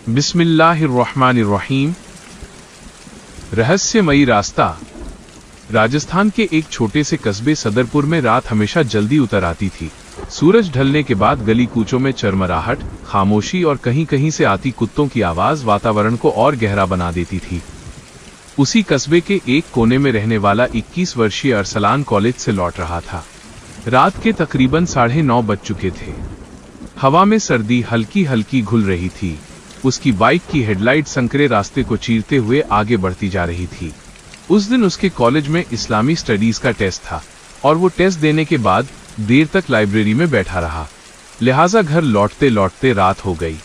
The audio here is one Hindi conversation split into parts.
बिस्मिल्लाहिर्रहमानिर्रहीम। रहस्यमयी रास्ता। राजस्थान के एक छोटे से कस्बे सदरपुर में रात हमेशा जल्दी उतर आती थी। सूरज ढलने के बाद गली कूचों में चरमराहट, खामोशी और कहीं कहीं से आती कुत्तों की आवाज वातावरण को और गहरा बना देती थी। उसी कस्बे के एक कोने में रहने वाला 21 वर्षीय अरसलान कॉलेज से लौट रहा था। रात के तकरीबन 9:30 बज चुके थे। हवा में सर्दी हल्की हल्की घुल रही थी। उसकी बाइक की हेडलाइट संकरे रास्ते को चीरते हुए आगे बढ़ती जा रही थी। उस दिन उसके कॉलेज में इस्लामी स्टडीज का टेस्ट था और वो टेस्ट देने के बाद देर तक लाइब्रेरी में बैठा रहा, लिहाजा घर लौटते लौटते रात हो गई।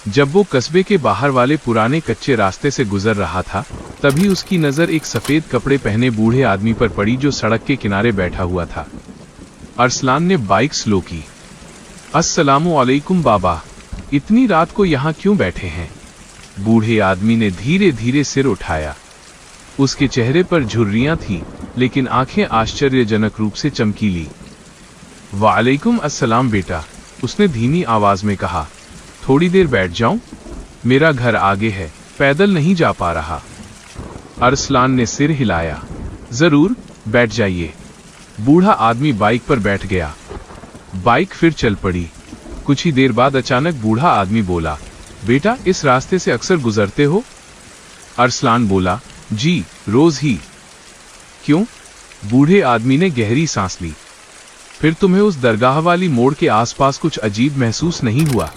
जब वो कस्बे के बाहर वाले पुराने कच्चे रास्ते से गुजर रहा था, तभी उसकी नजर एक सफेद कपड़े पहने बूढ़े आदमी पर पड़ी जो सड़क के किनारे बैठा हुआ था। अरसलान ने बाइक स्लो की। अस्सलामु अलैकुम बाबा, इतनी रात को यहाँ क्यों बैठे हैं? बूढ़े आदमी ने धीरे धीरे सिर उठाया। उसके चेहरे पर झुर्रियां थीं, लेकिन आंखें आश्चर्यजनक रूप से चमकीली। वालेकुम अस्सलाम बेटा, उसने धीमी आवाज में कहा। थोड़ी देर बैठ जाऊं? मेरा घर आगे है, पैदल नहीं जा पा रहा। अरसलान ने सिर हिलाया। जरूर, बैठ जाइए। बूढ़ा आदमी बाइक पर बैठ गया। बाइक फिर चल पड़ी। कुछ ही देर बाद अचानक बूढ़ा आदमी बोला, बेटा इस रास्ते से अक्सर गुजरते हो? अरसलान बोला, जी रोज ही। क्यों? बूढ़े आदमी ने गहरी सांस ली। फिर तुम्हें उस दरगाह वाली मोड़ के आसपास कुछ अजीब महसूस नहीं हुआ?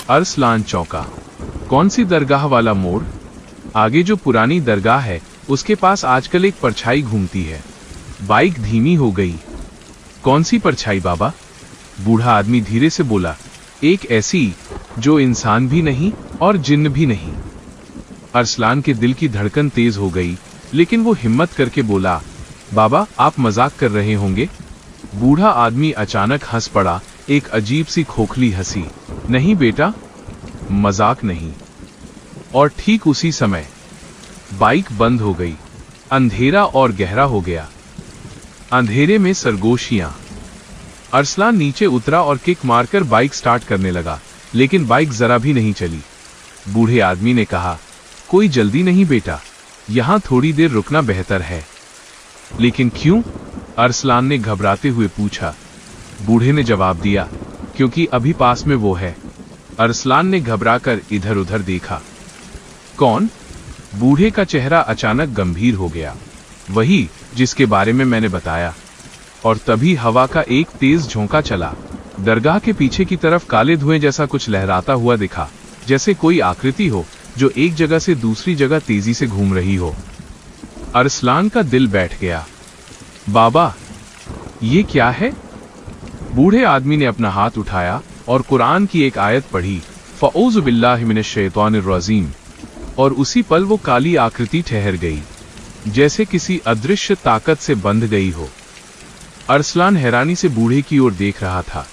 अरसलान चौंका। कौन सी दरगाह वाला मोड़? आगे जो पुरानी दरगाह है उसके पास आजकल एक परछाई घूमती है। बाइक धीमी हो गई। कौन सी परछाई बाबा? बूढ़ा आदमी धीरे से बोला, एक ऐसी जो इंसान भी नहीं और जिन्न भी नहीं। अरसलान के दिल की धड़कन तेज हो गई, लेकिन वो हिम्मत करके बोला, बाबा आप मजाक कर रहे होंगे। बूढ़ा आदमी अचानक हंस पड़ा, एक अजीब सी खोखली हंसी। नहीं बेटा, मजाक नहीं। और ठीक उसी समय बाइक बंद हो गई। अंधेरा और गहरा हो गया। अंधेरे में सरगोशियां। अरसलान नीचे उतरा और किक मारकर बाइक स्टार्ट करने लगा, लेकिन बाइक जरा भी नहीं चली। बूढ़े आदमी ने कहा, कोई जल्दी नहीं बेटा, यहां थोड़ी देर रुकना बेहतर है। लेकिन क्यों? अरसलान ने घबराते हुए पूछा। बूढ़े ने जवाब दिया, क्योंकि अभी पास में वो है। अरसलान ने घबराकर इधर उधर देखा। कौन? बूढ़े का चेहरा अचानक गंभीर हो गया। वही जिसके बारे में मैंने बताया। और तभी हवा का एक तेज झोंका चला। दरगाह के पीछे की तरफ काले धुएं जैसा कुछ लहराता हुआ दिखा, जैसे कोई आकृति हो जो एक जगह से दूसरी जगह तेजी से घूम रही हो। अरसलान का दिल बैठ गया। बाबा, ये क्या है? बूढ़े आदमी ने अपना हाथ उठाया और कुरान की एक आयत पढ़ी, फ़औज़ु बिल्लाहि मिनश शैतानिर रजीम। और उसी पल वो काली आकृति ठहर गई, जैसे किसी अदृश्य ताकत से बंध गई हो। अरसलान हैरानी से बूढ़े की ओर देख रहा था।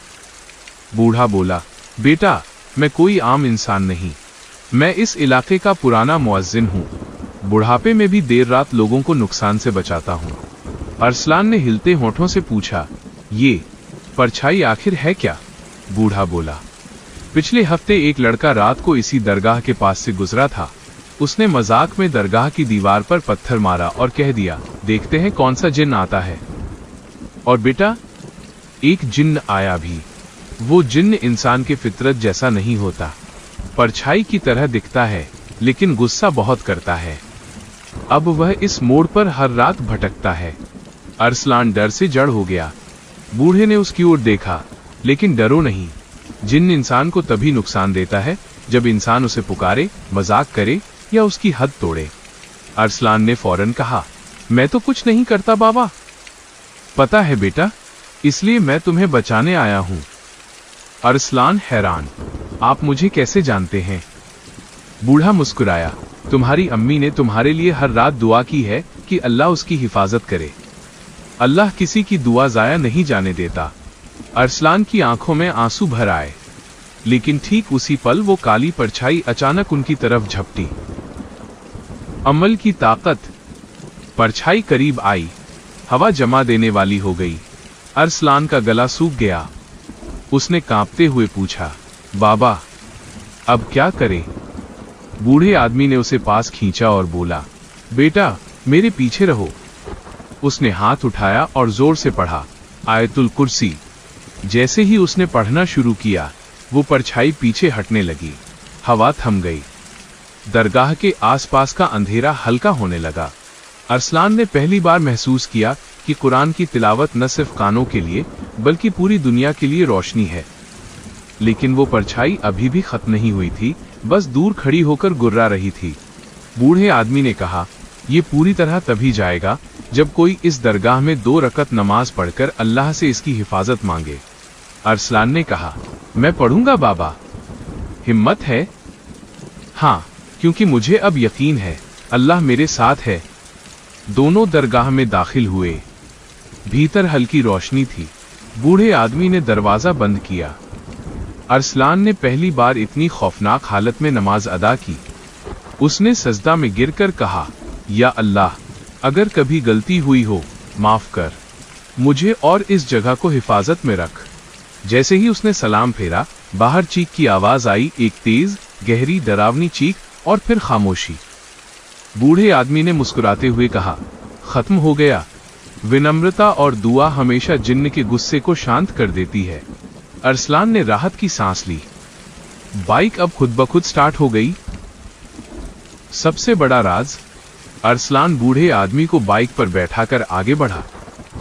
बूढ़ा बोला, बेटा मैं कोई आम इंसान नहीं, मैं इस इलाके का पुराना मुअज्जिन हूँ। बुढ़ापे में भी देर रात लोगों को नुकसान से बचाता हूँ। अरसलान ने हिलते होठों से पूछा, ये परछाई आखिर है क्या? बूढ़ा बोला, पिछले हफ्ते एक लड़का रात को इसी दरगाह के पास से गुजरा था। उसने मजाक में दरगाह की दीवार पर पत्थर मारा और कह दिया, देखते हैं कौन सा जिन्न आता है। और बेटा, एक जिन्न आया भी। वो जिन्न इंसान के फितरत जैसा नहीं होता, परछाई की तरह दिखता है, लेकिन गुस्सा बहुत करता है। अब वह इस मोड़ पर हर रात भटकता है। अरसलान डर से जड़ हो गया। बूढ़े ने उसकी ओर देखा, लेकिन डरो नहीं। जिन्न इंसान को तभी नुकसान देता है जब इंसान उसे पुकारे, मजाक करे या उसकी हद तोड़े। अरसलान ने फौरन कहा, मैं तो कुछ नहीं करता बाबा। पता है बेटा, इसलिए मैं तुम्हें बचाने आया हूं। अरसलान हैरान, आप मुझे कैसे जानते हैं? बूढ़ा मुस्कुराया, तुम्हारी अम्मी ने तुम्हारे लिए हर रात दुआ की है कि अल्लाह उसकी हिफाजत करे। अल्लाह किसी की दुआ जाया नहीं जाने देता। अरसलान की आंखों में आंसू भर आए, लेकिन ठीक उसी पल वो काली परछाई अचानक उनकी तरफ झपटी। अमल की ताकत। परछाई करीब आई, हवा जमा देने वाली हो गई। अरसलान का गला सूख गया। उसने कांपते हुए पूछा, बाबा अब क्या करें? बूढ़े आदमी ने उसे पास खींचा और बोला, बेटा मेरे पीछे रहो। उसने हाथ उठाया और जोर से पढ़ा, आयतुल कुर्सी। जैसे ही उसने पढ़ना शुरू किया, वो परछाई पीछे हटने लगी, हवा थम गई। दरगाह के आसपास का अंधेरा हल्का होने लगा। अरसलान ने पहली बार महसूस किया कि कुरान की तिलावत न सिर्फ कानों के लिए बल्कि पूरी दुनिया के लिए रोशनी है। लेकिन वो परछाई अभी भी खत्म नहीं हुई थी, बस दूर खड़ी होकर गुर्रा रही थी। बूढ़े आदमी ने कहा, ये पूरी तरह तभी जाएगा जब कोई इस दरगाह में 2 रकत नमाज पढ़कर अल्लाह से इसकी हिफाजत मांगे। अरसलान ने कहा, मैं पढ़ूंगा बाबा, हिम्मत है? हाँ, क्योंकि मुझे अब यकीन है अल्लाह मेरे साथ है। दोनों दरगाह में दाखिल हुए। भीतर हल्की रोशनी थी। बूढ़े आदमी ने दरवाजा बंद किया। अरसलान ने पहली बार इतनी खौफनाक हालत में नमाज अदा की। उसने सजदा में गिरकर कहा, या अल्लाह, अगर कभी गलती हुई हो माफ कर मुझे और इस जगह को हिफाजत में रख। जैसे ही उसने सलाम फेरा, बाहर चीख की आवाज आई, एक तेज गहरी डरावनी चीख और फिर खामोशी। बूढ़े आदमी ने मुस्कुराते हुए कहा, खत्म हो गया। विनम्रता और दुआ हमेशा जिन्न के गुस्से को शांत कर देती है। अरसलान ने राहत की सांस ली। बाइक अब खुद ब खुद स्टार्ट हो गई। सबसे बड़ा राज, अरसलान बूढ़े आदमी को बाइक पर बैठाकर आगे बढ़ा।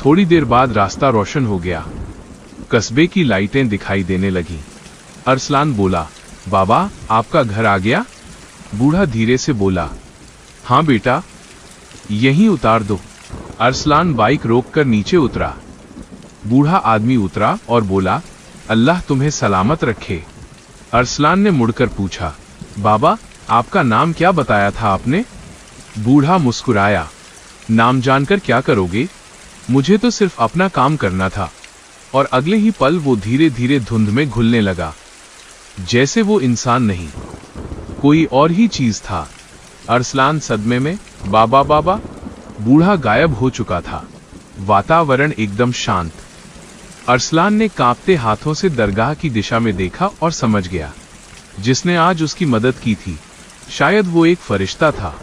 थोड़ी देर बाद रास्ता रोशन हो गया। कस्बे की लाइटें दिखाई देने लगीं। अरसलान बोला, बाबा आपका घर आ गया? बूढ़ा धीरे से बोला, हाँ बेटा, यहीं उतार दो। अरसलान बाइक रोककर नीचे उतरा। बूढ़ा आदमी उतरा और बोला, अल्लाह तुम्हें सलामत रखे। अरसलान ने मुड़कर पूछा, बाबा आपका नाम क्या बताया था आपने? बूढ़ा मुस्कुराया, नाम जानकर क्या करोगे, मुझे तो सिर्फ अपना काम करना था। और अगले ही पल वो धीरे धीरे धुंध में घुलने लगा, जैसे वो इंसान नहीं, कोई और ही चीज था। अरसलान सदमे में, बाबा बाबा। बूढ़ा गायब हो चुका था। वातावरण एकदम शांत। अरसलान ने कांपते हाथों से दरगाह की दिशा में देखा और समझ गया, जिसने आज उसकी मदद की थी शायद वो एक फरिश्ता था,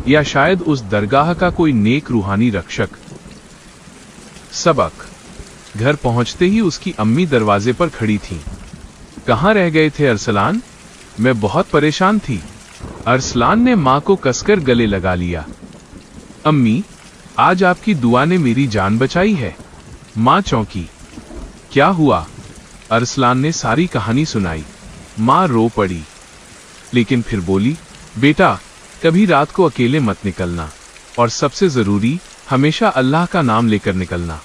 या शायद उस दरगाह का कोई नेक रूहानी रक्षक। सबक। घर पहुंचते ही उसकी अम्मी दरवाजे पर खड़ी थीं। कहां रह गए थे अरसलान? मैं बहुत परेशान थी। अरसलान ने मां को कसकर गले लगा लिया। अम्मी, आज आपकी दुआ ने मेरी जान बचाई है। मां चौंकी। क्या हुआ? अरसलान ने सारी कहानी सुनाई। मां रो पड़ी, लेकिन फिर बोली, बेटा कभी रात को अकेले मत निकलना, और सबसे जरूरी हमेशा अल्लाह का नाम लेकर निकलना।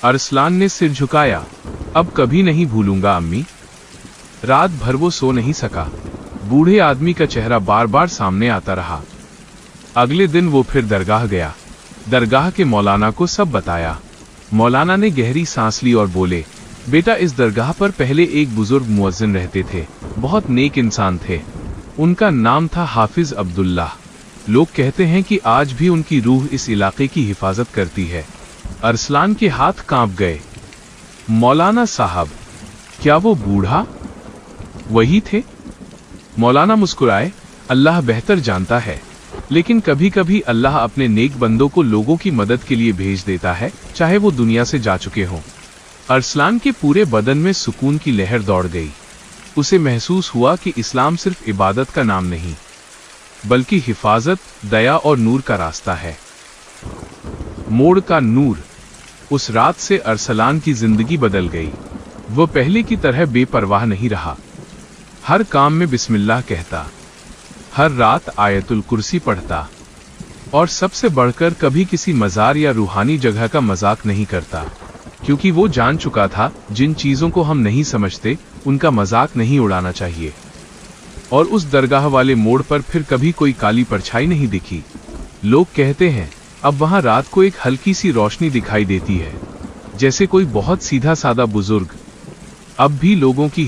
अरसलान ने सिर झुकाया, अब कभी नहीं भूलूंगा अम्मी। रात भर वो सो नहीं सका। बूढ़े आदमी का चेहरा बार बार सामने आता रहा। अगले दिन वो फिर दरगाह गया। दरगाह के मौलाना को सब बताया। मौलाना ने गहरी सांस ली और बोले, बेटा इस दरगाह पर पहले एक बुजुर्ग मुअज्जिन रहते थे, बहुत नेक इंसान थे। उनका नाम था हाफिज अब्दुल्लाह। लोग कहते हैं कि आज भी उनकी रूह इस इलाके की हिफाजत करती है। अरसलान के हाथ कांप गए। मौलाना साहब, क्या वो बूढ़ा वही थे? मौलाना मुस्कुराए, अल्लाह बेहतर जानता है, लेकिन कभी कभी अल्लाह अपने नेक बंदों को लोगों की मदद के लिए भेज देता है, चाहे वो दुनिया से जा चुके हों। अरसलान के पूरे बदन में सुकून की लहर दौड़ गई। उसे महसूस हुआ कि इस्लाम सिर्फ इबादत का नाम नहीं, बल्कि हिफाजत, दया और नूर का रास्ता है। मोड़ का नूर। उस रात से अरसलान की जिंदगी बदल गई। वो पहले की तरह बेपरवाह नहीं रहा। हर काम में बिस्मिल्लाह कहता, हर रात आयतुल कुर्सी पढ़ता, और सबसे बढ़कर कभी किसी मज़ार या रूहानी जगह का मजाक नहीं करता, क्योंकि वो जान चुका था जिन चीजों को हम नहीं समझते उनका मजाक नहीं उड़ाना चाहिए। और उस दरगाह वाले मोड़ पर फिर कभी कोई काली परछाई नहीं दिखी। लोग कहते हैं अब वहां रात को एक हल्की सी रोशनी दिखाई देती है, जैसे कोई बहुत सीधा सादा बुजुर्ग अब भी लोगों की